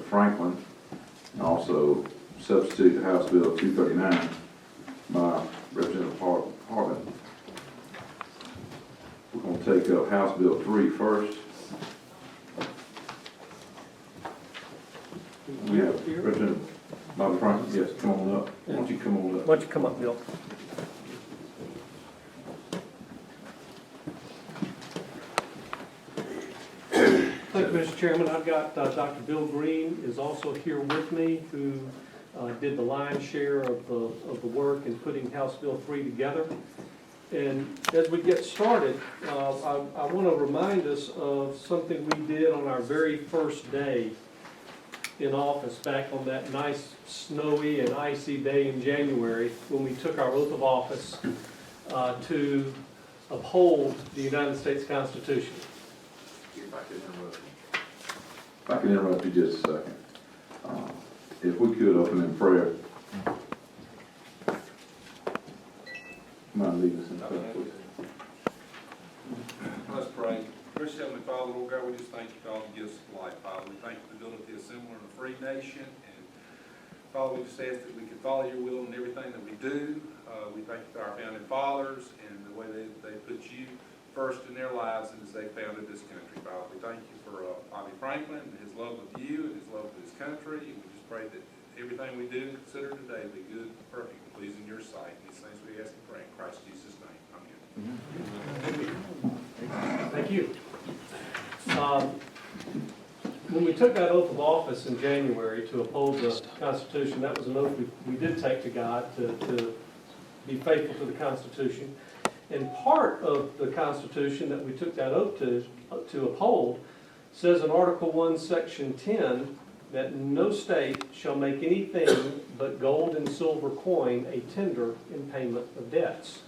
Franklin, and also substitute House Bill 239 by Representative Hartman. We're going to take up House Bill 3 first. We have Representative Bobby Franklin. Yes, come on up. Why don't you come on up? Why don't you come up, Bill? Thank you, Mr. Chairman. I've got Dr. Bill Greene is also here with me, who did the lion's share of the work in putting House Bill 3 together. And as we get started, I want to remind us of something we did on our very first day in office, back on that nice snowy and icy day in January, when we took our oath of office to uphold the United States Constitution. If I can interrupt you just a second. If we could open in prayer. Mind leading us in prayer, please. Let's pray. Gracious Heavenly Father, Lord God, we just thank you for all the gifts of life, Father. We thank you for the ability to assemble in a free nation. And Father, we just ask that we can follow your will in everything that we do. We thank you for our founding fathers and the way they put you first in their lives and as they founded this country, Father. We thank you for Bobby Franklin and his love of you and his love of his country. And we just pray that everything we do and consider today be good, perfect, and pleasing in your sight. These things we ask and pray in Christ Jesus' name. Amen. Thank you. When we took that oath of office in January to uphold the Constitution, that was an oath we did take to God to be faithful to the Constitution. And part of the Constitution that we took that oath to uphold says in Article 1, Section 10, that no state shall make anything but gold and silver coin a tender in payment of debts.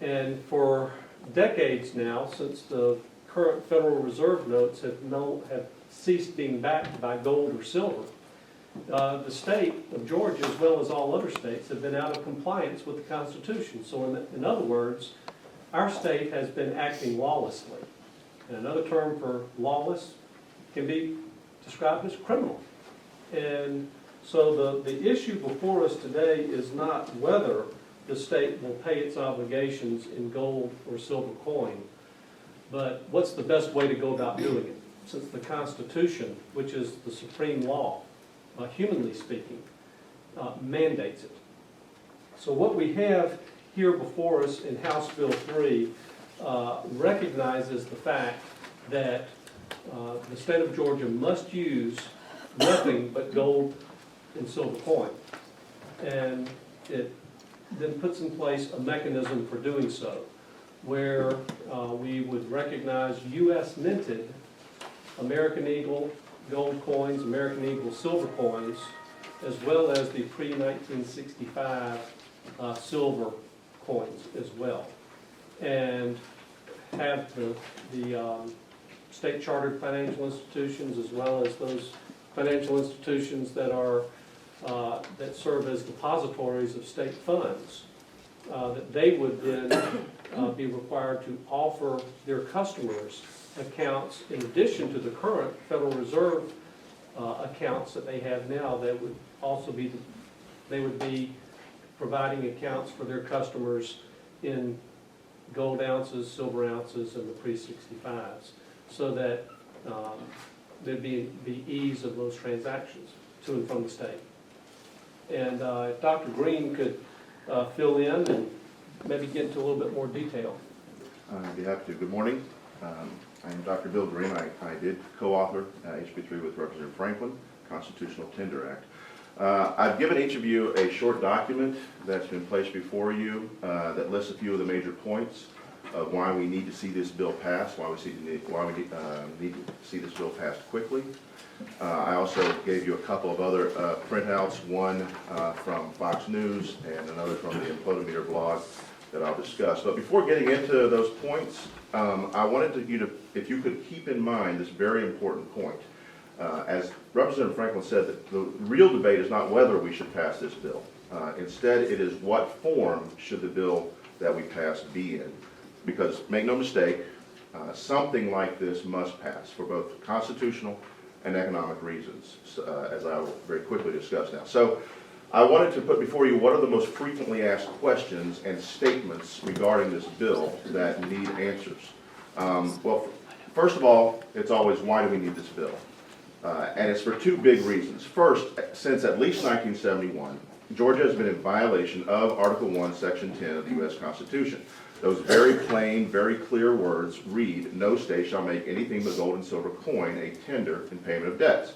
And for decades now, since the current Federal Reserve notes have ceased being backed by gold or silver, the state of Georgia, as well as all other states, have been out of compliance with the Constitution. So in other words, our state has been acting lawlessly. And another term for lawless can be described as criminal. And so the issue before us today is not whether the state will pay its obligations in gold or silver coin, but what's the best way to go about doing it, since the Constitution, which is the supreme law, humanly speaking, mandates it. So what we have here before us in House Bill 3 recognizes the fact that the state of Georgia must use nothing but gold and silver coin. And it then puts in place a mechanism for doing so, where we would recognize U.S. minted American Eagle gold coins, American Eagle silver coins, as well as the pre-1965 silver coins as well. And have the state chartered financial institutions, as well as those financial institutions that are that serve as depositories of state funds, that they would then be required to offer their customers accounts in addition to the current Federal Reserve accounts that they have now. That would also be they would be providing accounts for their customers in gold ounces, silver ounces, and the pre-65s, so that there'd be ease of those transactions to and from the state. And if Dr. Greene could fill in and maybe get into a little bit more detail. I'd be happy to. Good morning. I'm Dr. Bill Greene. I did co-author HB3 with Representative Franklin, Constitutional Tender Act. I've given each of you a short document that's been placed before you that lists a few of the major points of why we need to see this bill passed, why we need to see this bill passed quickly. I also gave you a couple of other printouts, one from Fox News and another from the Implodometer blog that I'll discuss. But before getting into those points, I wanted you to, if you could keep in mind this very important point. As Representative Franklin said, that the real debate is not whether we should pass this bill. Instead, it is what form should the bill that we pass be in. Because make no mistake, something like this must pass for both constitutional and economic reasons, as I will very quickly discuss now. So I wanted to put before you what are the most frequently asked questions and statements regarding this bill that need answers. Well, first of all, it's always, why do we need this bill? And it's for two big reasons. First, since at least 1971, Georgia has been in violation of Article 1, Section 10 of the U.S. Constitution. Those very plain, very clear words read, "No state shall make anything but gold and silver coin a tender in payment of debts."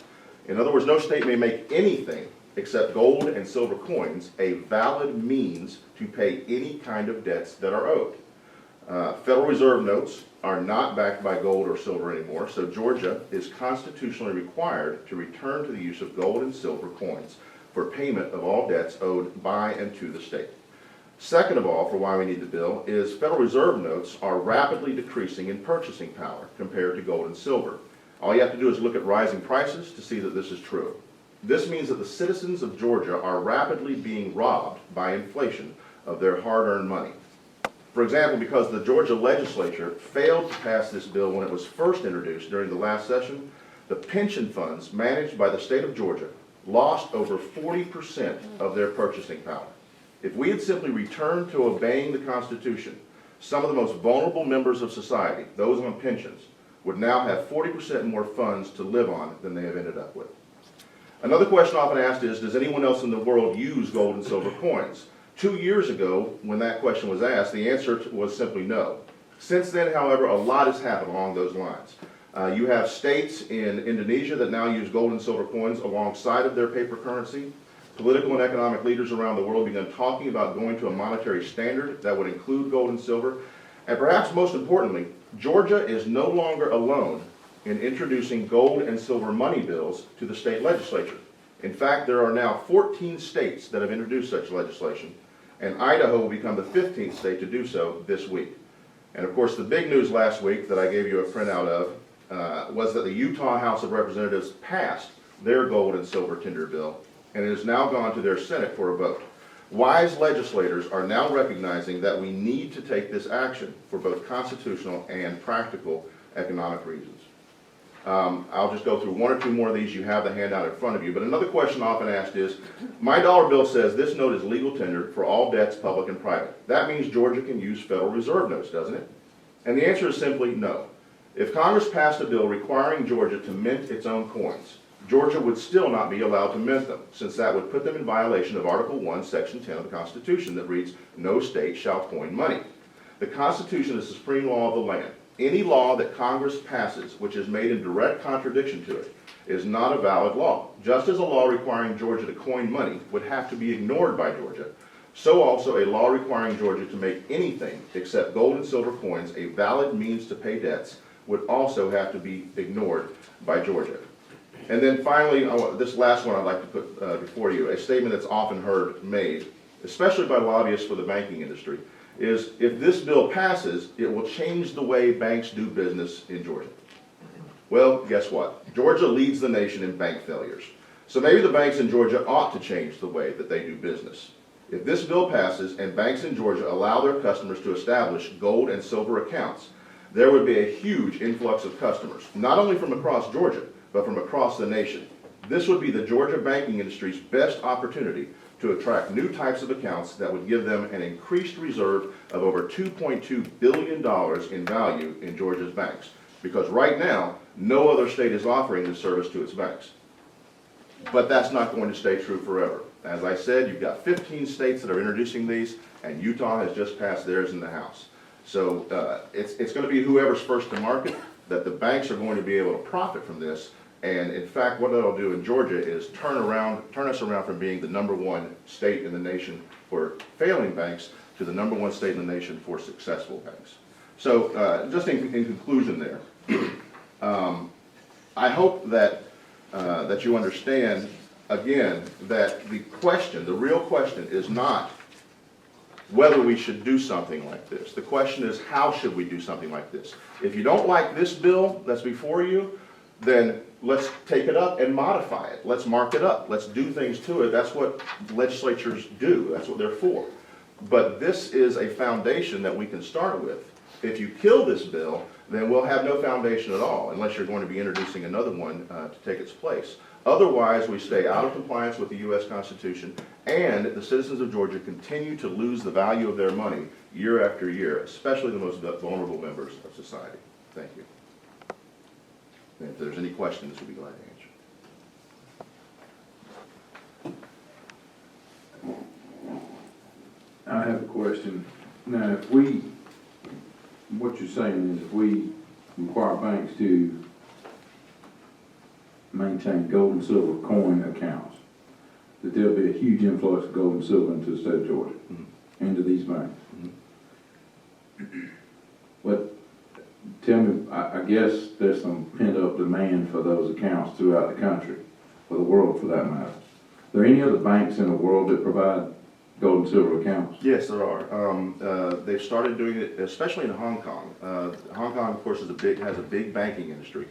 In other words, no state may make anything except gold and silver coins a valid means to pay any kind of debts that are owed. Federal Reserve notes are not backed by gold or silver anymore, so Georgia is constitutionally required to return to the use of gold and silver coins for payment of all debts owed by and to the state. Second of all, for why we need the bill, is Federal Reserve notes are rapidly decreasing in purchasing power compared to gold and silver. All you have to do is look at rising prices to see that this is true. This means that the citizens of Georgia are rapidly being robbed by inflation of their hard-earned money. For example, because the Georgia legislature failed to pass this bill when it was first introduced during the last session, the pension funds managed by the state of Georgia lost over 40% of their purchasing power. If we had simply returned to obeying the Constitution, some of the most vulnerable members of society, those on pensions, would now have 40% more funds to live on than they have ended up with. Another question often asked is, does anyone else in the world use gold and silver coins? 2 years ago, when that question was asked, the answer was simply no. Since then, however, a lot has happened along those lines. You have states in Indonesia that now use gold and silver coins alongside of their paper currency. Political and economic leaders around the world began talking about going to a monetary standard that would include gold and silver. And perhaps most importantly, Georgia is no longer alone in introducing gold and silver money bills to the state legislature. In fact, there are now 14 states that have introduced such legislation, and Idaho will become the 15th state to do so this week. And of course, the big news last week that I gave you a printout of was that the Utah House of Representatives passed their gold and silver tender bill, and it has now gone to their Senate for a vote. Wise legislators are now recognizing that we need to take this action for both constitutional and practical economic reasons. I'll just go through one or two more of these. You have the handout in front of you. But another question often asked is, my dollar bill says this note is legal tender for all debts, public and private. That means Georgia can use Federal Reserve notes, doesn't it? And the answer is simply no. If Congress passed a bill requiring Georgia to mint its own coins, Georgia would still not be allowed to mint them, since that would put them in violation of Article 1, Section 10 of the Constitution that reads, "No state shall coin money." The Constitution is the supreme law of the land. Any law that Congress passes, which is made in direct contradiction to it, is not a valid law. Just as a law requiring Georgia to coin money would have to be ignored by Georgia, so also a law requiring Georgia to make anything except gold and silver coins a valid means to pay debts would also have to be ignored by Georgia. And then finally, this last one I'd like to put before you, a statement that's often heard made, especially by lobbyists for the banking industry, is if this bill passes, it will change the way banks do business in Georgia. Well, guess what? Georgia leads the nation in bank failures. So maybe the banks in Georgia ought to change the way that they do business. If this bill passes and banks in Georgia allow their customers to establish gold and silver accounts, there would be a huge influx of customers, not only from across Georgia, but from across the nation. This would be the Georgia banking industry's best opportunity to attract new types of accounts that would give them an increased reserve of over $2.2 billion in value in Georgia's banks. Because right now, no other state is offering this service to its banks. But that's not going to stay true forever. As I said, you've got 15 states that are introducing these, and Utah has just passed theirs in the House. So it's going to be whoever's first to market, that the banks are going to be able to profit from this. And in fact, what that'll do in Georgia is turn us around from being the #1 state in the nation for failing banks to the #1 state in the nation for successful banks. So just in conclusion there, I hope that that you understand, again, that the real question is not whether we should do something like this. The question is, how should we do something like this? If you don't like this bill that's before you, then let's take it up and modify it. Let's mark it up. Let's do things to it. That's what legislatures do. That's what they're for. But this is a foundation that we can start with If you kill this bill, then we'll have no foundation at all, unless you're going to be introducing another one to take its place. Otherwise, we stay out of compliance with the U.S. Constitution, and the citizens of Georgia continue to lose the value of their money year after year, especially the most vulnerable members of society. Thank you. And if there's any questions, we'll be glad to answer. I have a question. Now, what you're saying is if we require banks to maintain gold and silver coin accounts, that there'll be a huge influx of gold and silver into the state of Georgia, into these banks. But tell me, I guess there's some pent-up demand for those accounts throughout the country, or the world for that matter. Are there any other banks in the world that provide gold and silver accounts? Yes, there are. They've started doing it, especially in Hong Kong. Hong Kong, of course, has a big banking industry.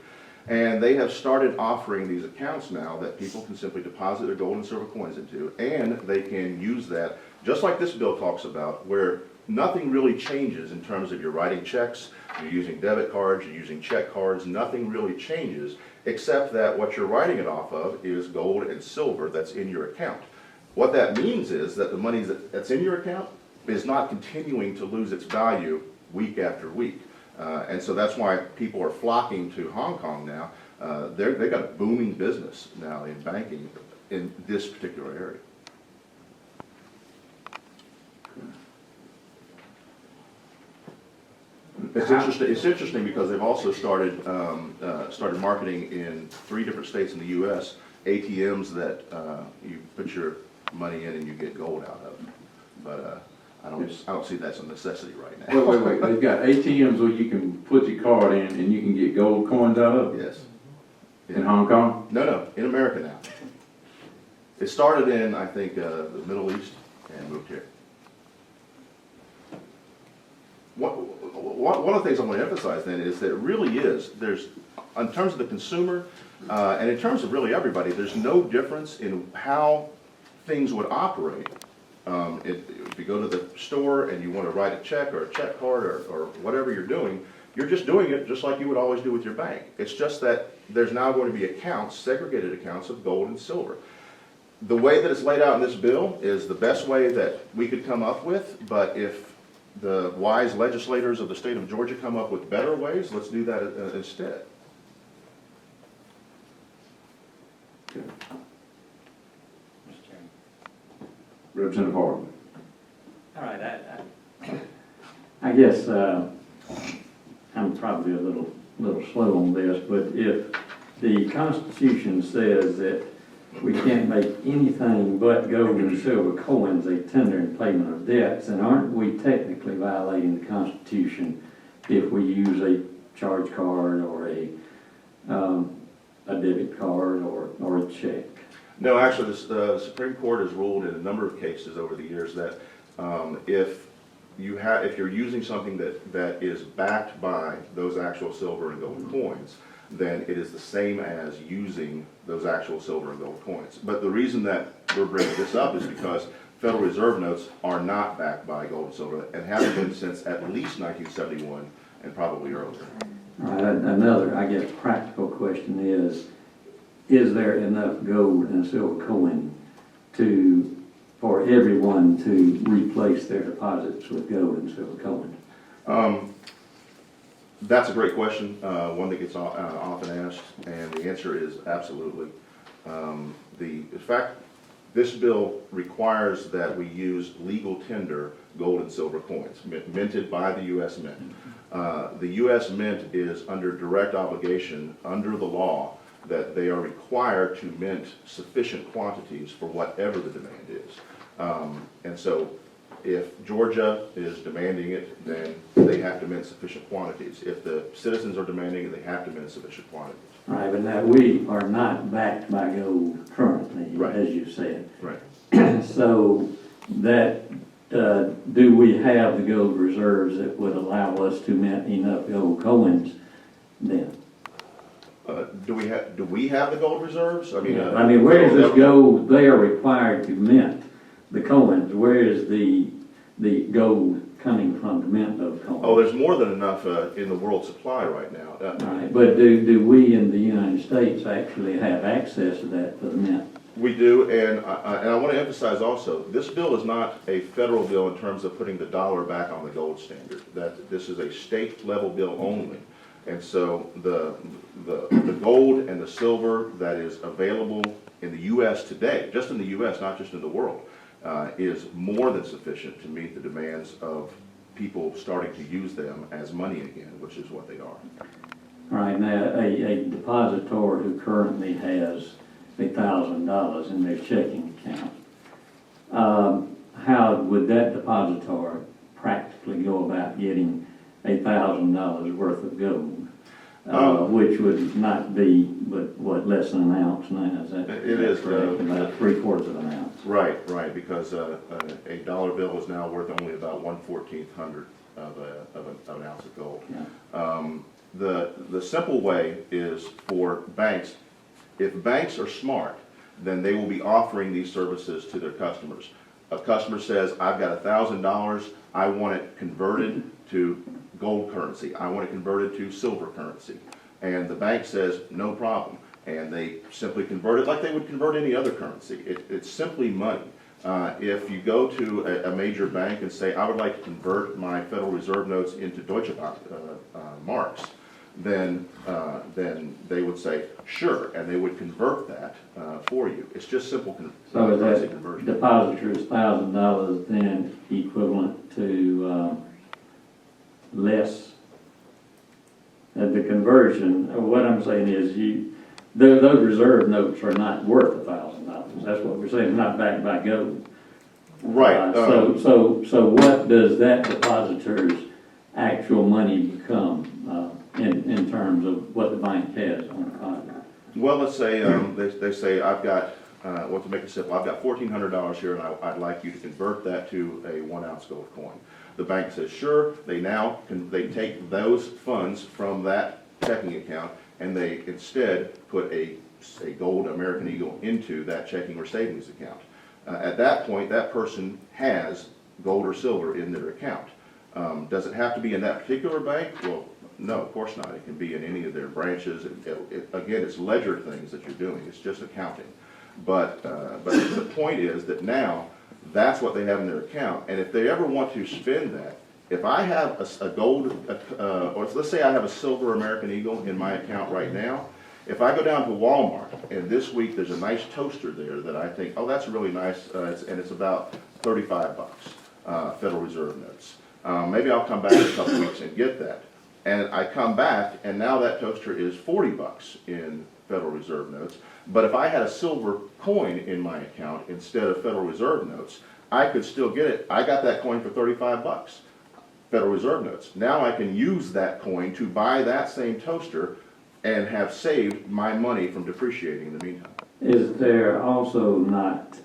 And they have started offering these accounts now that people can simply deposit their gold and silver coins into, and they can use that, just like this bill talks about, where nothing really changes in terms of you're writing checks, you're using debit cards, you're using check cards, nothing really changes, except that what you're writing it off of is gold and silver that's in your account. What that means is that the money that's in your account is not continuing to lose its value week after week. And so that's why people are flocking to Hong Kong now. They've got a booming business now in banking in this particular area. It's interesting because they've also started marketing in 3 different states in the U.S. ATMs that you put your money in and you get gold out of. But I don't see that's a necessity right now. Wait. They've got ATMs where you can put your card in and you can get gold coins out of it? Yes. In Hong Kong? No, in America now. It started in, I think, the Middle East and moved here. One of the things I want to emphasize then is that it really is, in terms of the consumer, and in terms of really everybody, there's no difference in how things would operate. If you go to the store and you want to write a check or a check card or whatever you're doing, you're just doing it just like you would always do with your bank. It's just that there's now going to be accounts, segregated accounts of gold and silver. The way that it's laid out in this bill is the best way that we could come up with, but if the wise legislators of the state of Georgia come up with better ways, let's do that instead. Okay. Representative Harden. All right, I guess I'm probably a little slow on this, but if the Constitution says that we can't make anything but gold and silver coins a tender in payment of debts, then aren't we technically violating the Constitution if we use a charge card or a debit card or a check? No, actually, the Supreme Court has ruled in a number of cases over the years that if you're using something that is backed by those actual silver and gold coins, then it is the same as using those actual silver and gold coins. But the reason that we're bringing this up is because Federal Reserve notes are not backed by gold and silver and haven't been since at least 1971 and probably earlier. All right, another, I guess, practical question is there enough gold and silver coin for everyone to replace their deposits with gold and silver coins? That's a great question, one that gets often asked, and the answer is absolutely. In fact, this bill requires that we use legal tender gold and silver coins, minted by the U.S. Mint. The U.S. Mint is under direct obligation under the law that they are required to mint sufficient quantities for whatever the demand is. And so if Georgia is demanding it, then they have to mint sufficient quantities. If the citizens are demanding it, they have to mint sufficient quantities. All right, but now we are not backed by gold currently, Right. as you said. Right. So that, do we have the gold reserves that would allow us to mint enough gold coins then? Do we have the gold reserves? I mean, where is this gold they are required to mint the coins? Where is the gold coming from the mint of coins? Oh, there's more than enough in the world supply right now. All right, but do we in the United States actually have access to that for the mint? We do, and I want to emphasize also, this bill is not a federal bill in terms of putting the dollar back on the gold standard. That this is a state level bill only. And so the gold and the silver that is available in the U.S. today, just in the U.S., not just in the world, is more than sufficient to meet the demands of people starting to use them as money again, which is what they are. All right, now, a depositor who currently has $1,000 in their checking account, how would that depositor practically go about getting $1,000 worth of gold? Which would not be, but what, less than an ounce now, is that? It is, correct? About 3/4 of an ounce. Right, because a dollar bill is now worth only about 1/1400 of an ounce of gold. Yeah. The simple way is for banks, if banks are smart, then they will be offering these services to their customers. A customer says, I've got $1,000, I want it converted to gold currency, I want it converted to silver currency. And the bank says, no problem. And they simply convert it like they would convert any other currency. It's simply money. If you go to a major bank and say, I would like to convert my Federal Reserve notes into Deutsche Bank marks, then they would say, sure, and they would convert that for you. It's just simple So is currency that conversion. depositor's $1,000 then equivalent to less? The conversion, what I'm saying is those reserve notes are not worth $1,000. That's what we're saying, not backed by gold. Right. So what does that depositor's actual money become in terms of what the bank has on deposit? Well, let's say they say, I've got, well, to make it simple, I've got $1,400 here and I'd like you to convert that to a 1 ounce gold coin. The bank says, sure. They take those funds from that checking account and they instead put a gold American Eagle into that checking or savings account. At that point, that person has gold or silver in their account. Does it have to be in that particular bank? Well, no, of course not. It can be in any of their branches. Again, it's ledger things that you're doing. It's just accounting. But the point is that now that's what they have in their account. And if they ever want to spend that, if I have a gold, or let's say I have a silver American Eagle in my account right now, if I go down to Walmart and this week there's a nice toaster there that I think, oh, that's really nice, and it's about $35, Federal Reserve notes. Maybe I'll come back in a couple weeks and get that. And I come back and now that toaster is $40 in Federal Reserve notes. But if I had a silver coin in my account instead of Federal Reserve notes, I could still get it. I got that coin for $35, Federal Reserve notes. Now I can use that coin to buy that same toaster and have saved my money from depreciating in the meantime. Is there also not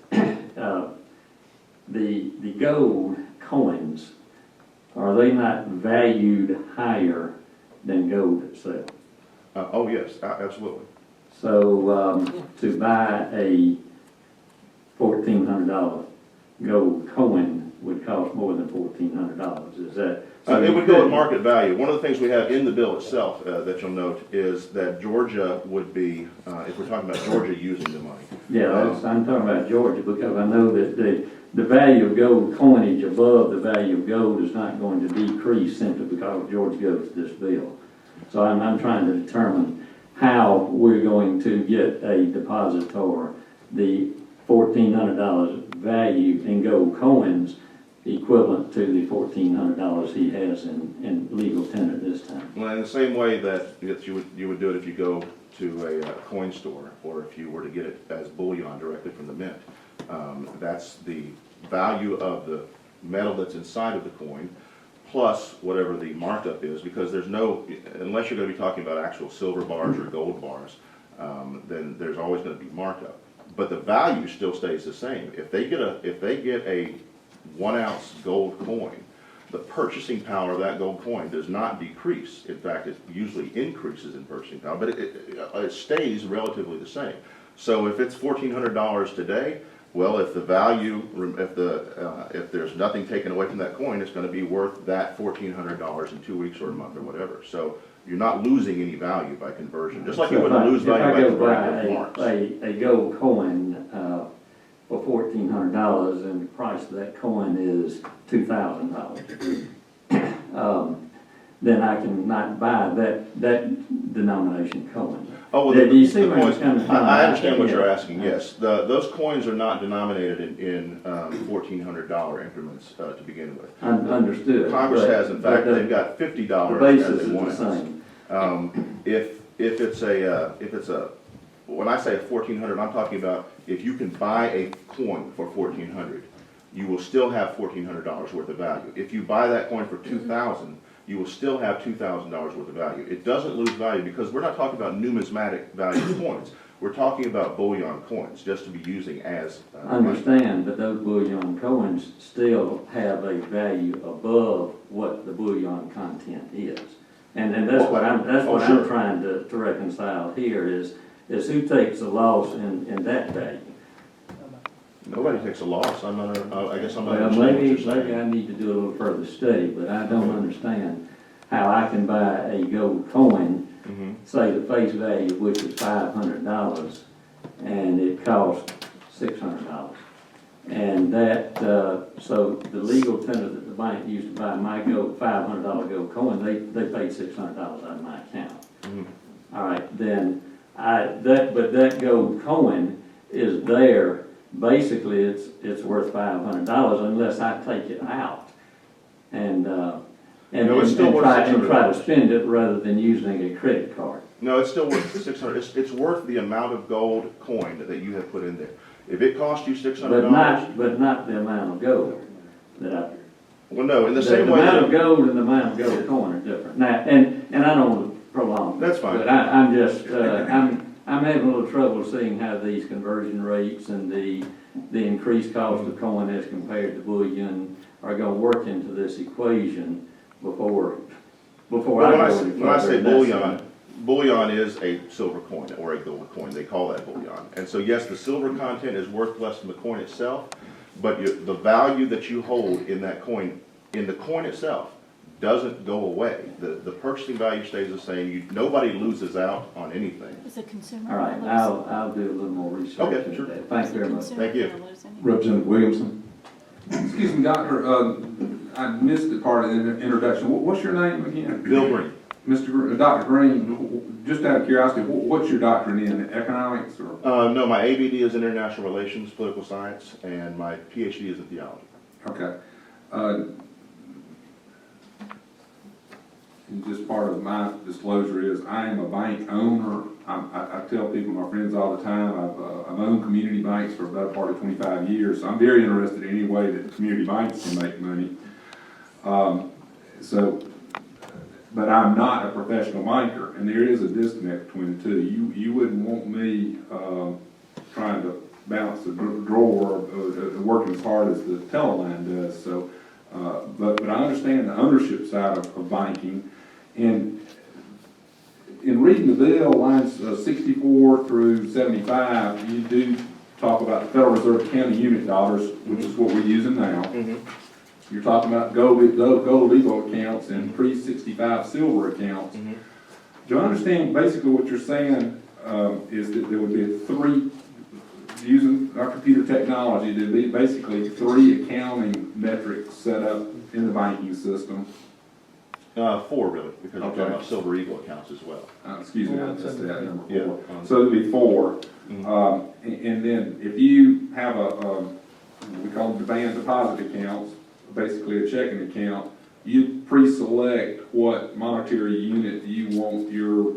the gold coins, are they not valued higher than gold itself? Oh yes, absolutely. So to buy a $1,400 gold coin would cost more than $1,400. Is that? So it would go at market value. One of the things we have in the bill itself that you'll note is that Georgia would be, if we're talking about Georgia using the money. Yeah, I'm talking about Georgia because I know that the value of gold coinage above the value of gold is not going to decrease simply because Georgia goes to this bill. So I'm trying to determine how we're going to get a depositor the $1,400 value in gold coins equivalent to the $1,400 he has in legal tender this time. Well, in the same way that you would do it if you go to a coin store or if you were to get it as bullion directly from the mint. That's the value of the metal that's inside of the coin plus whatever the markup is, because there's no, unless you're going to be talking about actual silver bars or gold bars, then there's always going to be markup. But the value still stays the same. If they get a 1 ounce gold coin, the purchasing power of that gold coin does not decrease. In fact, it usually increases in purchasing power, but it stays relatively the same. So if it's $1,400 today, Well, if the value, if there's nothing taken away from that coin, it's gonna be worth that $1,400 in 2 weeks or a month or whatever. So you're not losing any value by conversion, just like you wouldn't lose value by converting your marks. A gold coin, for $1,400, and the price of that coin is $2,000. Then I can not buy that denomination coin. Oh, well, Do you see the where I'm coins, coming from? I understand what you're asking, Yeah. yes. Those coins are not denominated in $1,400 increments to begin with. Understood. Congress but- has, in fact, but the- they've got The $50 basis as is they the want. same. If it's a, when I say $1,400, I'm talking about if you can buy a coin for $1,400, you will still have $1,400 worth of value. If you buy that coin for $2,000, you will still have $2,000 worth of value. It doesn't lose value because we're not talking about numismatic value coins. We're talking about bullion coins, just to be using as. Understand, but those bullion coins still have a value above what the bullion content is. And that's what I'm sure. trying to reconcile here is who takes the loss in that value? Nobody takes a loss. I guess I'm not Well, understanding what maybe you're saying. I need to do a little further study, but I don't understand how I can buy a gold coin, Mhm. say the face value of which is $500, and it costs $600. And that, so the legal tender that the bank used to buy my $500 gold coin, they paid $600 out of my account. Mhm. All right, then but that gold coin is there. Basically, it's worth $500 unless I take it out and No, it's still worth try to $600. spend it rather than using a credit card. No, it's still worth $600. It's worth the amount of gold coin that you have put in there. If it cost you $600. But not the amount of gold that I. Well, no, in the The same way. amount of gold and the amount of gold coin are different. Now, and I don't want to prolong. That's fine. But I'm just, I'm having a little trouble seeing how these conversion rates and the increased cost of coin as compared to bullion are gonna work into this equation before I Well, go when any further. I say And that's- bullion is a silver coin or a gold coin. They call that bullion. And so, yes, the silver content is worth less than the coin itself, but the value that you hold in that coin, in the coin itself, doesn't go away. The purchasing value stays the same. Nobody loses out on anything. As a consumer. All right, I'll do a little more research Okay, into sure. that. Thank you very much. Thank you. Representative Williamson? Excuse me, Doctor, I missed the part of the introduction. What's your name again? Bill Greene. Dr. Greene, just out of curiosity, what's your doctorate in, economics or? No, my ABD is international relations, political science, and my PhD is in theology. Okay. And just part of my disclosure is I am a bank owner. I tell people, my friends all the time, I've owned community banks for about part of 25 years. So I'm very interested in any way that community banks can make money. But I'm not a professional banker, and there is a disconnect between the two. You wouldn't want me trying to balance a drawer, working as hard as the teleline does. So, but I understand the ownership side of banking. And in reading the bill, lines 64 through 75, you do talk about the Federal Reserve County Unit dollars, which is what we're using now. Mm-hmm. You're talking about gold legal accounts and pre-65 silver accounts. Mm-hmm. Do I understand basically what you're saying is that there would be three, using our computer technology, there'd be basically three accounting metrics set up in the banking system? Four really, because we're Okay. talking about Silver Eagle accounts as well. Excuse me, I missed that number Yeah. four. So there'd be four. Mhm. And then if you have we call them demand deposit accounts, basically a checking account, you pre-select what monetary unit you want your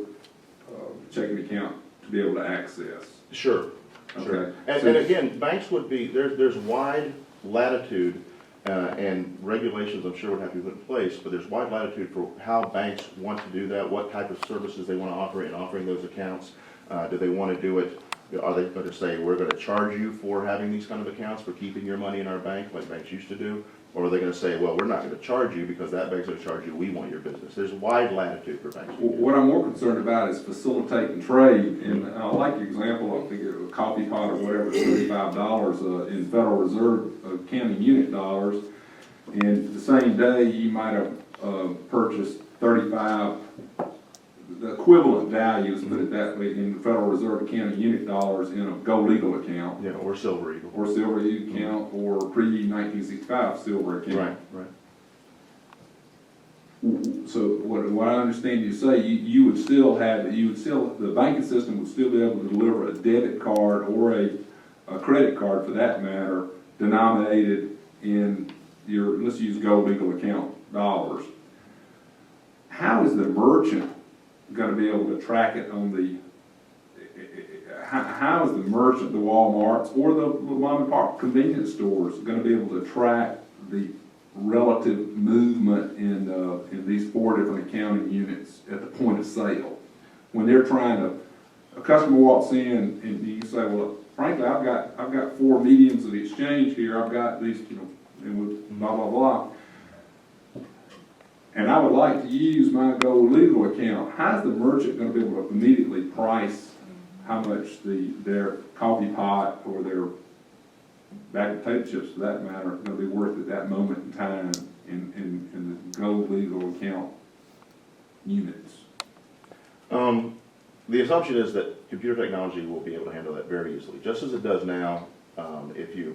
checking account to be able to access. Sure, sure. Okay. And again, banks would be, there's wide latitude and regulations I'm sure would have to be put in place, but there's wide latitude for how banks want to do that, what type of services they want to offer in offering those accounts. Do they want to do it, are they going to say, we're going to charge you for having these kind of accounts, for keeping your money in our bank, like banks used to do? Or are they gonna say, well, we're not gonna charge you because that bank's gonna charge you, we want your business? There's wide latitude for banks. What I'm more concerned about is facilitating trade, and I like the example of the coffee pot or whatever, $35 in Federal Reserve counting unit dollars, and the same day you might have purchased 35, the equivalent values, put it that way, in the Federal Reserve counting unit dollars in a Go Legal account, Yeah, or Silver Eagle. or Silver Eagle account, or pre-1965 Silver account. Right. So what I understand you say, you would still have, the banking system would still be able to deliver a debit card or a credit card for that matter, denominated in your, let's use Go Legal account dollars. How is the merchant gonna be able to track it on the, how is the merchant, the Walmarts, or the mom and pop convenience stores gonna be able to track the relative movement in these 4 different accounting units at the point of sale? When they're trying to, a customer walks in and you say, well, frankly, I've got 4 mediums of exchange here, I've got these, and with blah, blah, blah. And I would like to use my Go Legal account. How's the merchant gonna be able to immediately price how much their coffee pot or their bag of potato chips, for that matter, are gonna be worth at that moment in time in the Go Legal account units? The assumption is that computer technology will be able to handle that very easily, just as it does now. If you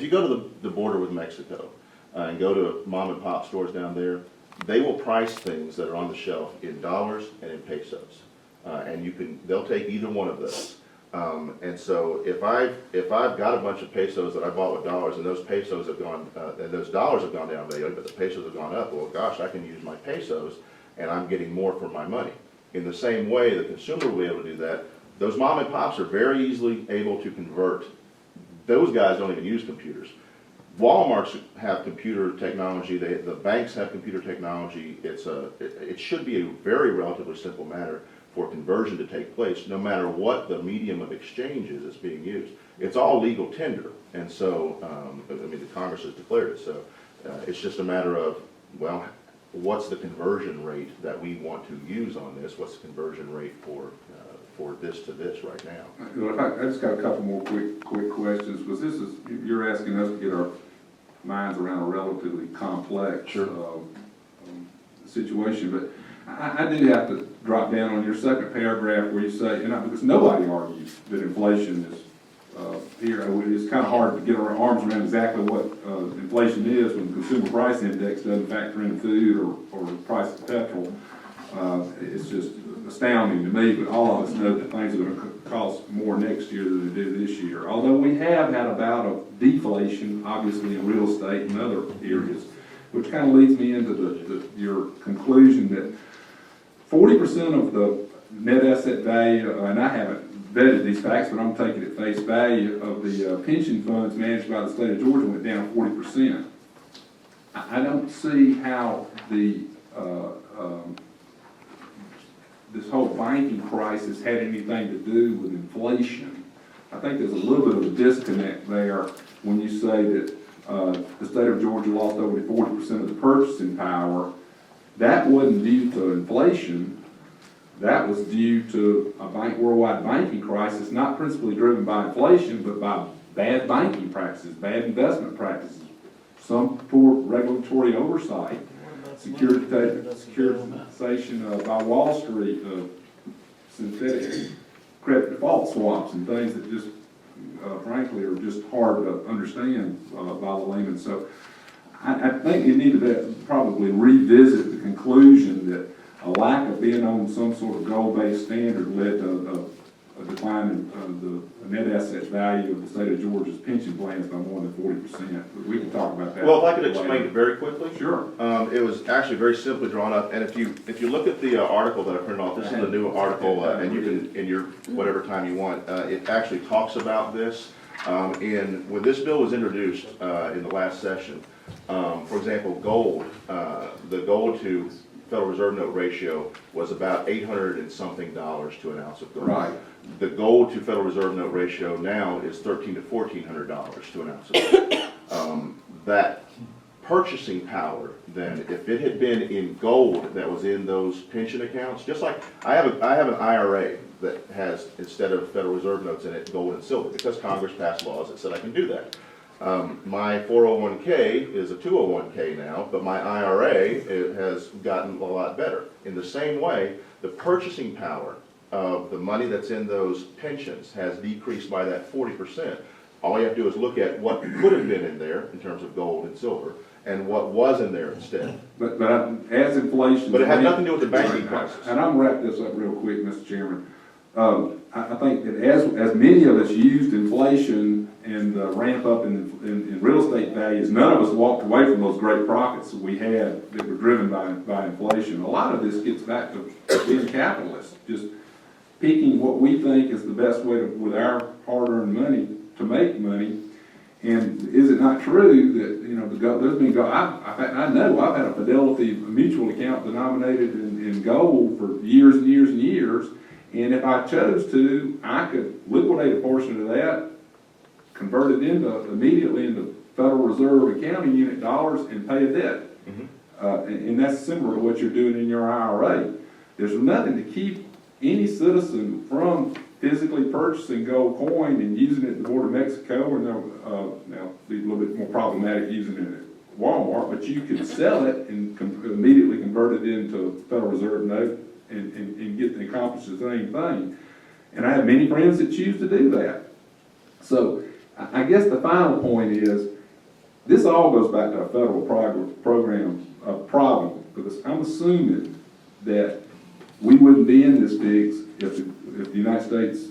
go to the border with Mexico and go to mom and pop stores down there, they will price things that are on the shelf in dollars and in pesos, and they'll take either one of those. And so if I've got a bunch of pesos that I bought with dollars, and those pesos have gone, and those dollars have gone down value, but the pesos have gone up, well, gosh, I can use my pesos, and I'm getting more for my money. In the same way, the consumer will be able to do that. Those mom and pops are very easily able to convert. Those guys don't even use computers. Walmarts have computer technology. The banks have computer technology. It should be a very relatively simple matter for conversion to take place, no matter what the medium of exchange is that's being used. It's all legal tender, and so, the Congress has declared it, so it's just a matter of, well, what's the conversion rate that we want to use on this? What's the conversion rate for this to this right now? Well, I just got a couple more quick questions, because you're asking us to get our minds around a relatively complex situation, but I do have to drop down on your second paragraph where you say, because nobody argues that inflation is here. It's kind of hard to get our arms around exactly what inflation is when the consumer price index doesn't factor in food or the price of petrol. It's just astounding to me, but all of us know that things are going to cost more next year than they do this year. Although we have had a bout of deflation, obviously, in real estate and other areas, which kind of leads me into your conclusion that 40% of the net asset value, and I haven't vetted these facts, but I'm taking it at face value, of the pension funds managed by the state of Georgia went down 40%. I don't see how this whole banking crisis had anything to do with inflation. I think there's a little bit of a disconnect there when you say that the state of Georgia lost over 40% of the purchasing power. That wasn't due to inflation. That was due to a worldwide banking crisis, not principally driven by inflation, but by bad banking practices, bad investment practices, some poor regulatory oversight, securitization by Wall Street of synthetic credit default swaps and things that just, frankly, are just hard to understand by the layman. So I think you need to probably revisit the conclusion that a lack of being on some sort of goal-based standard led to a decline in the net asset value of the state of Georgia's pension plans by more than 40%. We can talk about that. Well, if I could explain it very quickly. Sure. It was actually very simply drawn up, and if you look at the article that I printed off, this is a new article, and you can, in your whatever time you want, it actually talks about this. When this bill was introduced in the last session, for example, gold, the gold to Federal Reserve note ratio was about $800 and something to an ounce of gold. Right. The gold to Federal Reserve note ratio now is $1,300 to $1,400 to an ounce of gold. that purchasing power, then, if it had been in gold that was in those pension accounts, just like, I have an IRA that has, instead of Federal Reserve notes in it, gold and silver, because Congress passed laws that said I can do that. My 401k is a 201k now, but my IRA it has gotten a lot better. In the same way, the purchasing power of the money that's in those pensions has decreased by that 40%. All you have to do is look at what could have been in there in terms of gold and silver, and what was in there instead. But as inflation. But it had nothing to do with the banking crisis. And I'm gonna wrap this up real quick, Mr. Chairman. I think that as many of us used inflation and ramp up in real estate values, none of us walked away from those great profits that we had that were driven by inflation. A lot of this gets back to being capitalists, just picking what we think is the best way to, with our hard-earned money, to make money. And is it not true that, you know, there's been, I know I've had a Fidelity mutual account denominated in gold for years and years and years. And if I chose to, I could liquidate a portion of that, convert it immediately into Federal Reserve accounting unit dollars and pay a debt. And that's similar to what you're doing in your IRA. There's nothing to keep any citizen from physically purchasing gold coin and using it at the border of Mexico, or now be a little bit more problematic using it at Walmart, but you can sell it and immediately convert it into a Federal Reserve note and get to accomplish the same thing. And I have many friends that choose to do that. So I guess the final point is, this all goes back to a federal program problem, because I'm assuming that we wouldn't be in this fix if the United States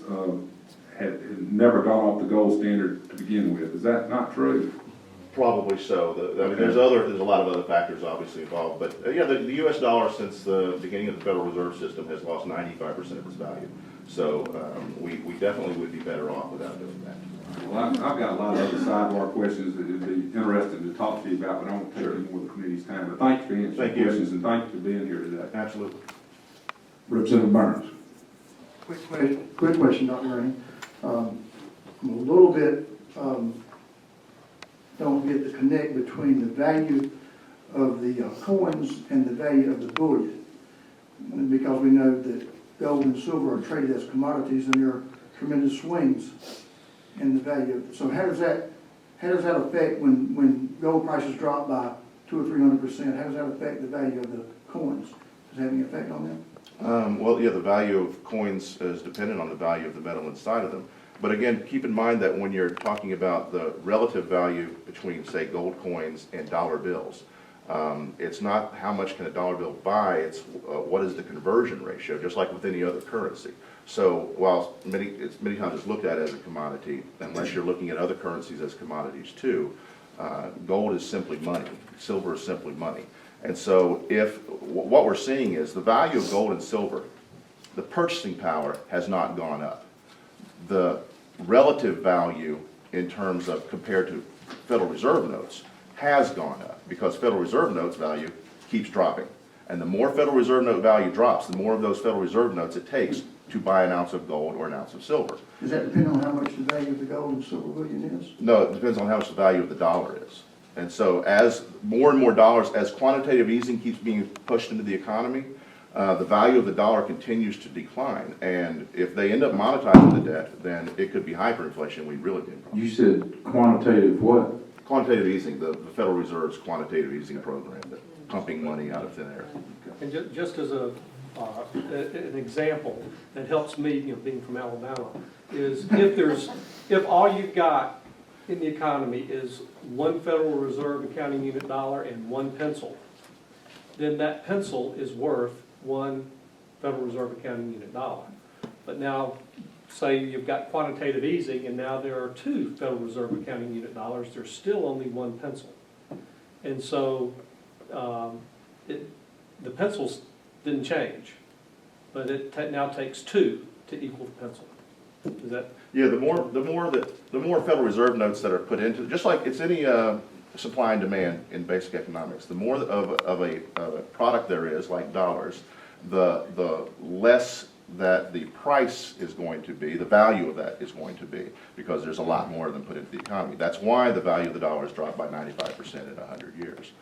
had never gone off the gold standard to begin with. Is that not true? Probably so. I mean, there's a lot of other factors obviously involved, but yeah, the U.S. dollar since the beginning of the Federal Reserve System has lost 95% of its value. So we definitely would be better off without doing that. Well, I've got a lot of other sidebar questions that would be interesting to talk to you about, but I won't take any more of the committee's time. But thank you for answering the questions, and thank you for being here today. Absolutely. Representative Burns. Quick question, Dr. Greene. I'm a little bit, don't get the connect between the value of the coins and the value of the bullion. And because we know that gold and silver are traded as commodities and there are tremendous swings in the value of it. So how does that affect when gold prices drop by 200 or 300%? How does that affect the value of the coins? Does it have any effect on them? Well, yeah, the value of coins is dependent on the value of the metal inside of them. But again, keep in mind that when you're talking about the relative value between, say, gold coins and dollar bills, it's not how much can a dollar bill buy, it's what is the conversion ratio, just like with any other currency. So while many times it's looked at as a commodity, unless you're looking at other currencies as commodities too, gold is simply money, silver is simply money. And so what we're seeing is the value of gold and silver, the purchasing power has not gone up. The relative value in terms of compared to Federal Reserve notes has gone up because Federal Reserve notes value keeps dropping. And the more Federal Reserve note value drops, the more of those Federal Reserve notes it takes to buy an ounce of gold or an ounce of silver. Does that depend on how much the value of the gold and silver bullion is? No, it depends on how much the value of the dollar is. And so as more and more dollars, as quantitative easing keeps being pushed into the economy, the value of the dollar continues to decline. And if they end up monetizing the debt, then it could be hyperinflation. We'd really be in problem. You said quantitative what? Quantitative easing, the Federal Reserve's quantitative easing program, pumping money out of thin air. And just as an example that helps me, being from Alabama, is if all you've got in the economy is one Federal Reserve accounting unit dollar and one pencil, then that pencil is worth one Federal Reserve accounting unit dollar. But now, say you've got quantitative easing and now there are two Federal Reserve accounting unit dollars, there's still only one pencil. And so the pencils didn't change, but it now takes two to equal the pencil. Is that? Yeah, the more Federal Reserve notes that are put into, just like it's any supply and demand in basic economics, the more of a product there is, like dollars, the less that the price is going to be, the value of that is going to be, because there's a lot more than put into the economy. That's why the value of the dollar has dropped by 95% in 100 years,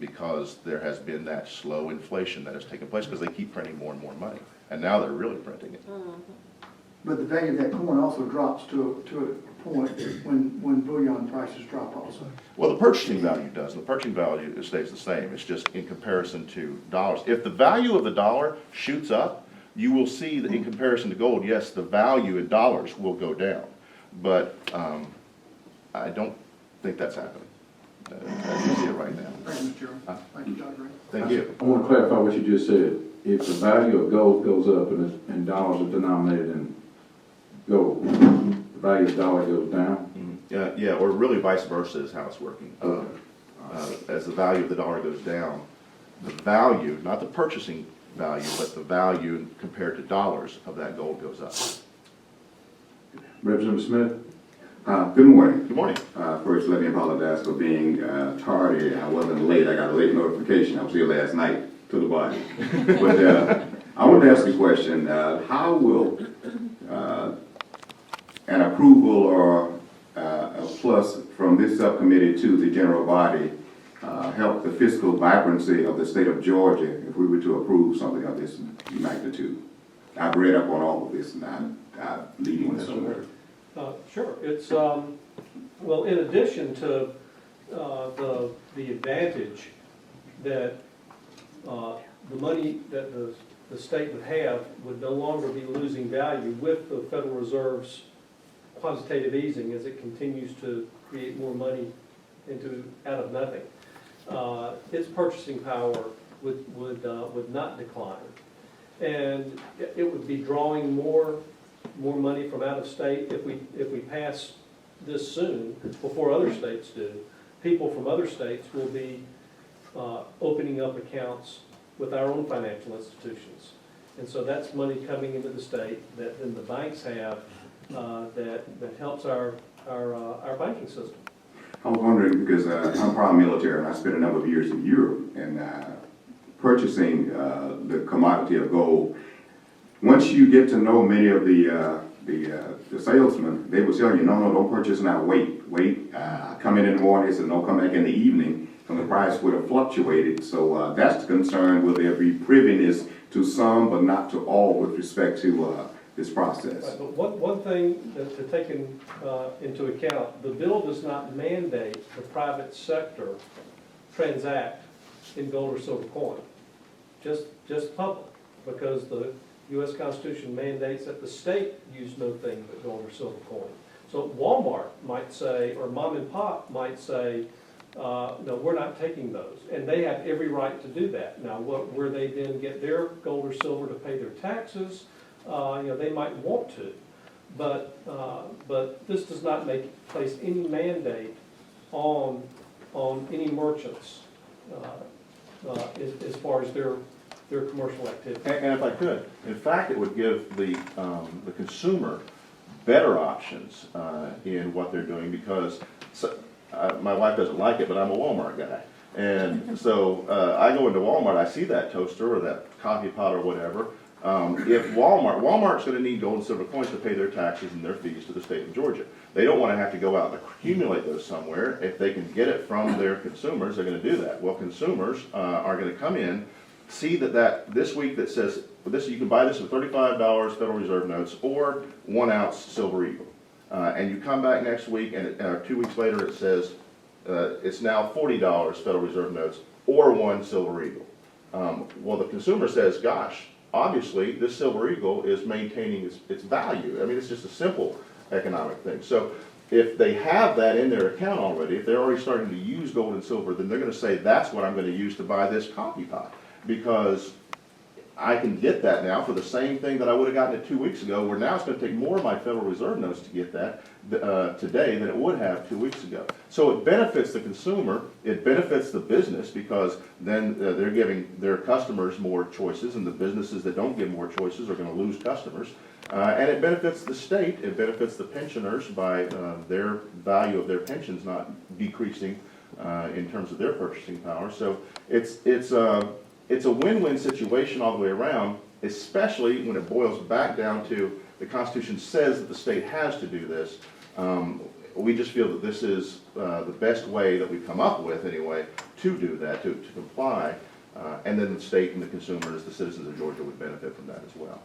because there has been that slow inflation that has taken place, because they keep printing more and more money, and now they're really printing it. But the value of that coin also drops to a point when bullion prices drop also. Well, the purchasing value does. The purchasing value stays the same. It's just in comparison to dollars. If the value of the dollar shoots up, you will see that in comparison to gold, yes, the value in dollars will go down. But I don't think that's happening. As you see it right now. Thank you, Mr. Chairman. Thank you, Dr. Greene. Thank you. I want to clarify what you just said. If the value of gold goes up and dollars are denominated in gold, the value of the dollar goes down? Yeah, or really vice versa is how it's working. As the value of the dollar goes down, the value, not the purchasing value, but the value compared to dollars of that gold goes up. Representative Smith? Good morning. Good morning. First, let me apologize for being tardy. I wasn't late. I got a late notification. I was here last night to the body. But I wanted to ask you a question. How will an approval or a plus from this subcommittee to the general body help the fiscal vibrancy of the state of Georgia if we were to approve something of this magnitude? I've read up on all of this and I'm leading this way. Sure, it's, well, in addition to the advantage that the money that the state would have would no longer be losing value with the Federal Reserve's quantitative easing as it continues to create more money out of nothing. Its purchasing power would not decline. And it would be drawing more money from out of state if we pass this soon, before other states do. People from other states will be opening up accounts with our own financial institutions. And so that's money coming into the state that then the banks have that helps our banking system. I was wondering, because I'm proud military and I spent a number of years in Europe and purchasing the commodity of gold. Once you get to know many of the salesmen, they will tell you, no, don't purchase now, wait. Come in the morning, they said, no, come back in the evening, and the price would have fluctuated. So that's the concern, will there be priviness to some, but not to all with respect to this process? Right, but one thing to take into account, the bill does not mandate the private sector transact in gold or silver coin, just public, because the U.S. Constitution mandates that the state use no thing but gold or silver coin. So Walmart might say, or mom and pop might say, no, we're not taking those. And they have every right to do that. Now, where they then get their gold or silver to pay their taxes, they might want to. But this does not place any mandate on any merchants as far as their commercial activity. And if I could, in fact, it would give the consumer better options in what they're doing, because my wife doesn't like it, but I'm a Walmart guy. And so I go into Walmart, I see that toaster or that coffee pot or whatever. If Walmart's going to need gold and silver coins to pay their taxes and their fees to the state of Georgia. They don't want to have to go out and accumulate those somewhere. If they can get it from their consumers, they're going to do that. Well, consumers are going to come in, see that this week that says, you can buy this with $35 Federal Reserve notes or 1 ounce Silver Eagle. And you come back next week and 2 weeks later it says it's now $40 Federal Reserve notes or 1 Silver Eagle. Well, the consumer says, gosh, obviously this Silver Eagle is maintaining its value. I mean, it's just a simple economic thing. So if they have that in their account already, if they're already starting to use gold and silver, then they're going to say, that's what I'm going to use to buy this coffee pot, because I can get that now for the same thing that I would have gotten it 2 weeks ago, where now it's going to take more of my Federal Reserve notes to get that today than it would have 2 weeks ago. So it benefits the consumer, it benefits the business, because then they're giving their customers more choices, and the businesses that don't give more choices are going to lose customers. And it benefits the state, it benefits the pensioners by their value of their pensions not decreasing in terms of their purchasing power. So it's a win-win situation all the way around. especially when it boils back down to the Constitution says that the state has to do this. We just feel that this is the best way that we've come up with anyway to do that, to comply. And then the state and the consumers, the citizens of Georgia would benefit from that as well.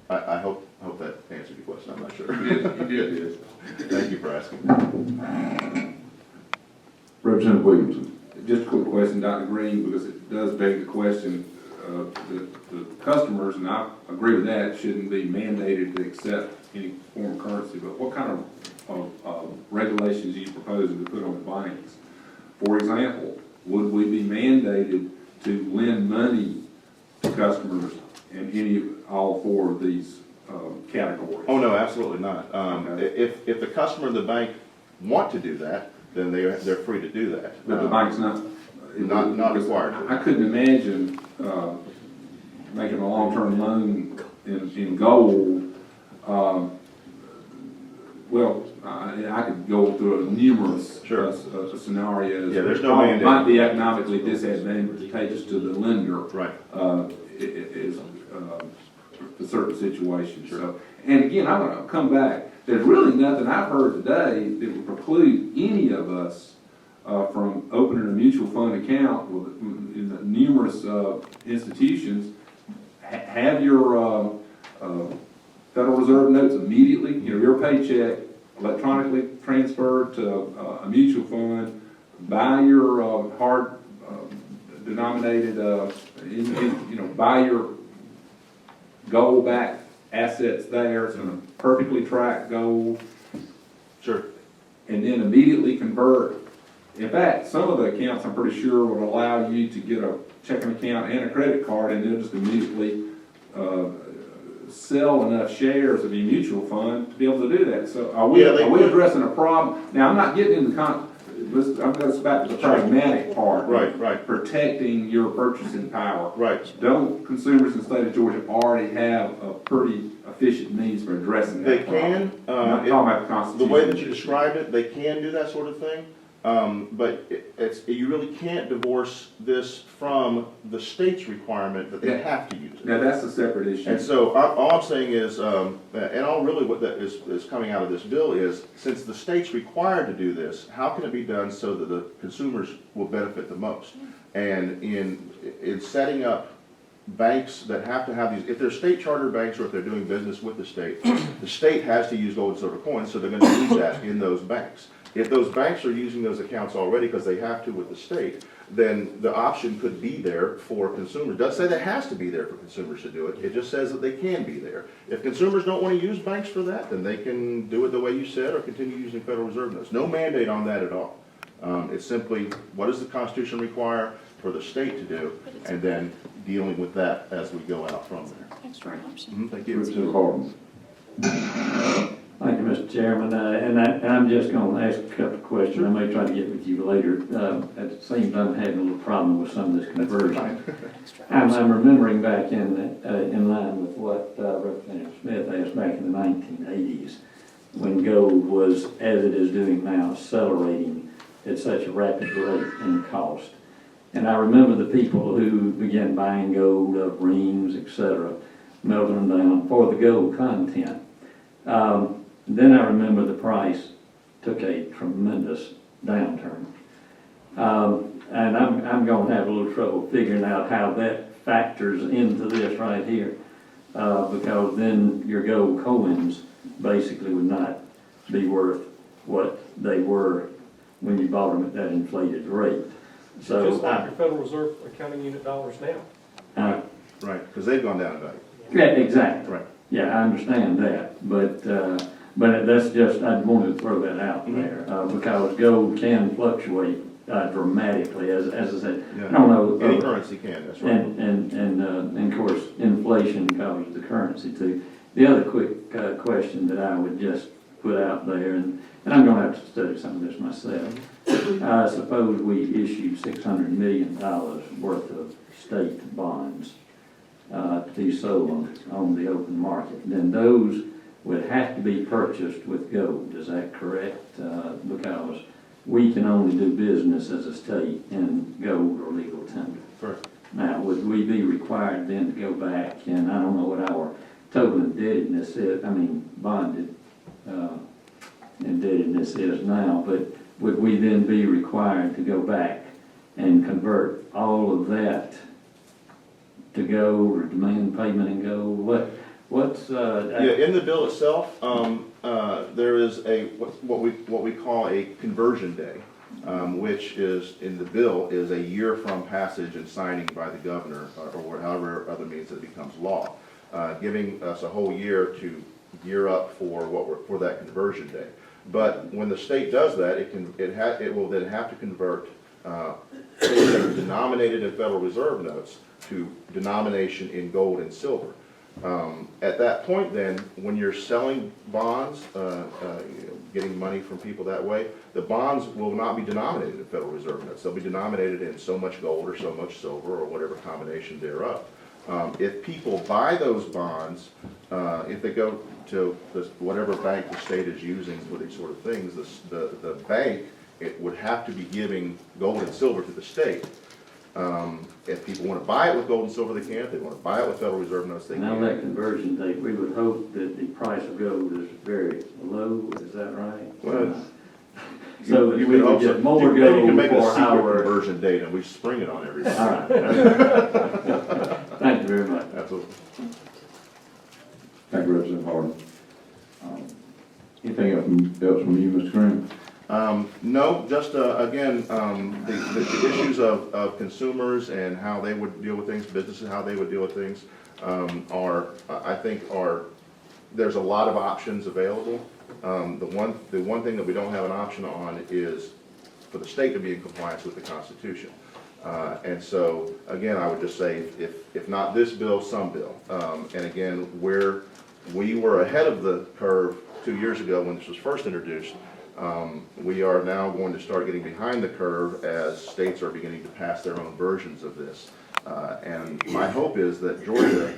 I hope that answered your question, I'm not sure. You did, yes. Thank you for asking. Representative Williamson. Just a quick question, Dr. Greene, because it does beg the question, the customers, and I agree with that, shouldn't be mandated to accept any form of currency, but what kind of regulations are you proposing to put on the banks? For example, would we be mandated to lend money to customers in all four of these categories? Oh, no, absolutely not. Okay. If the customer and the bank want to do that, then they're free to do that. But the bank's not required. I couldn't imagine making a long-term loan in gold. Well, I could go through numerous Sure. scenarios. Yeah, there's no Probably mandate. might be economically disadvantageous to the lender. Right. For certain situations. Sure. So, and again, I'm going to come back. There's really nothing I've heard today that would preclude any of us from opening a mutual fund account in the numerous institutions. Have your Federal Reserve notes immediately, your paycheck electronically transferred to a mutual fund, buy your hard denominated, buy your gold-backed assets there, it's gonna perfectly track gold, Sure. and then immediately convert. In fact, some of the accounts, I'm pretty sure, would allow you to get a checking account and a credit card, and they'll just immediately sell enough shares of your mutual fund to be able to do that. So are we addressing a problem? Now, I'm not getting into I'm going back to the pragmatic part. Right. Protecting your purchasing power. Right. Don't consumers in the state of Georgia already have a pretty efficient means for addressing They that problem? can, I'm not talking about the Constitution. the way that you described it, they can do that sort of thing. But you really can't divorce this from the state's requirement that they have to use it. Now, that's a separate issue. And so all I'm saying is, what that is coming out of this bill is, since the state's required to do this, how can it be done so that the consumers will benefit the most? And in setting up banks that have to have these, if they're state charter banks or if they're doing business with the state has to use gold and silver coins, so they're going to use that in those banks. If those banks are using those accounts already because they have to with the state, then the option could be there for consumers. It doesn't say that has to be there for consumers to do it. It just says that they can be there. If consumers don't want to use banks for that, then they can do it the way you said or continue using Federal Reserve notes. No mandate on that at all. It's simply, what does the Constitution require for the state to do, and then dealing with that as we go out from there. Thank you. Representative Harden. Thank you, Mr. Chairman, and I'm just going to ask a couple of questions. I may try to get with you later. At the same time, I'm having a little problem with some of this conversion. I'm remembering back in line with what Representative Smith asked back in the 1980s, when gold was, as it is doing now, accelerating at such a rapid rate in cost. And I remember the people who began buying gold of rings, etc., melting them down for the gold content. Then I remember the price took a tremendous downturn. And I'm going to have a little trouble figuring out how that factors into this right here. Because then your gold coins basically would not be worth what they were when you bought them at that inflated rate. So Just like your Federal Reserve accounting unit dollars now. Right, because they've gone down in value. Yeah, exactly. Right. Yeah, I understand that, but that's just, I wanted to throw that out there, because gold can fluctuate dramatically, as I said. Yeah. I don't know. Any currency can, that's right. And of course, inflation causes the currency too. The other quick question that I would just put out there, and I'm going to have to study some of this myself. Suppose we issued $600 million worth of state bonds to be sold on the open market. Then those would have to be purchased with gold. Is that correct? Because we can only do business as a state in gold or legal tender. Correct. Now, would we be required then to go back, and I don't know what our total indebtedness is, bonded indebtedness is now, but would we then be required to go back and convert all of that to gold or demand payment in gold? What's Yeah, in the bill itself, there is what we call a conversion day, which is, in the bill, is a year from passage and signing by the governor, or however other means it becomes law, giving us a whole year to gear up for that conversion day. But when the state does that, it will then have to convert things that are denominated in Federal Reserve notes to denomination in gold and silver. At that point then, when you're selling bonds, getting money from people that way, the bonds will not be denominated in Federal Reserve notes. They'll be denominated in so much gold or so much silver or whatever combination thereof. If people buy those bonds, if they go to whatever bank the state is using for these sort of things, the bank, it would have to be giving gold and silver to the state. If people want to buy it with gold and silver, they can. If they want to buy it with Federal Reserve notes, they now can. that conversion date, we would hope that the price of gold is very low, is that right? Well, So you we can would also, get more maybe you can gold make a for secret our. conversion date and we spring it on everybody. All right. Thank you very much. Absolutely. Thank you, Representative Harden. Anything else from you, Mr. Greene? No, just, again, the issues of consumers and how they would deal with things, businesses, how they would deal with things, there's a lot of options available. The one thing that we don't have an option on is for the state to be in compliance with the Constitution. And so, again, I would just say, if not this bill, some bill. And again, where we were ahead of the curve 2 years ago when this was first introduced, we are now going to start getting behind the curve as states are beginning to pass their own versions of this. And my hope is that Georgia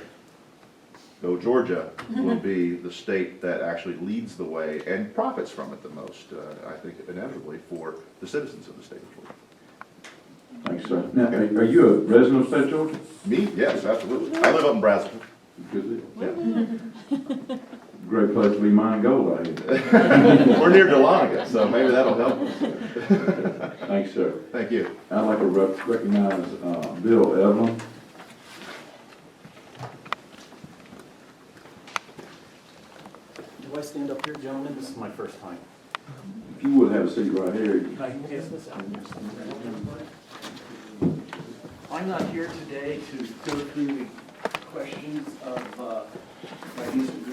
will be the state that actually leads the way and profits from it the most, I think, inevitably, for the citizens of the state of Georgia. Thanks, sir. Now, are you a resident of the state of Georgia? Me? Yes, absolutely. I live up in Brazelton. Good Yeah. deal. Great place to be mining gold out here. We're near Dahlonega, so maybe that'll help us. Thanks, sir. Thank you. I'd like to recognize Bill Evelyn. Do I stand up here, gentlemen? This is my first time. If you would have a seat right here. Can I pass this out? I'm not here today to go through the questions of my